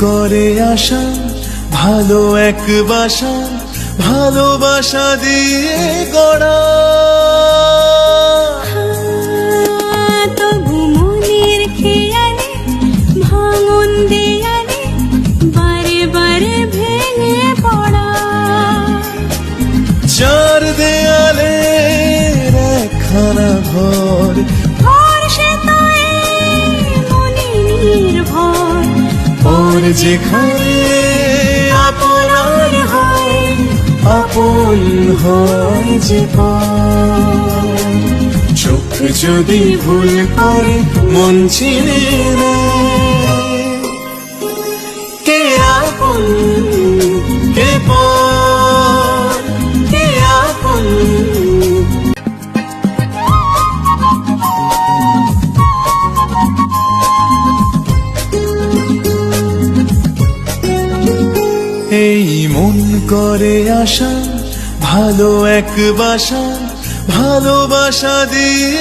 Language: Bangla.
করে আশা ভালো এক বাসা, ভালোবাসা দিয়ে গড়া। তবু মনের খেয়ালে ভাঙন দেয়ালে বারে বারে ভেঙে পড়া। চার দেয়ালে একখানা ঘর, ঘর সে তো মনে নির্ভর। ওর যেখানে আপনার হয়, আপন হয় যে পর। চোখ যদি ভুল করে মন চিনে নেয়, কে আপন কে পর, কে আপন। এই মন করে আশা ভালো এক বাসা, ভালোবাসা দিয়ে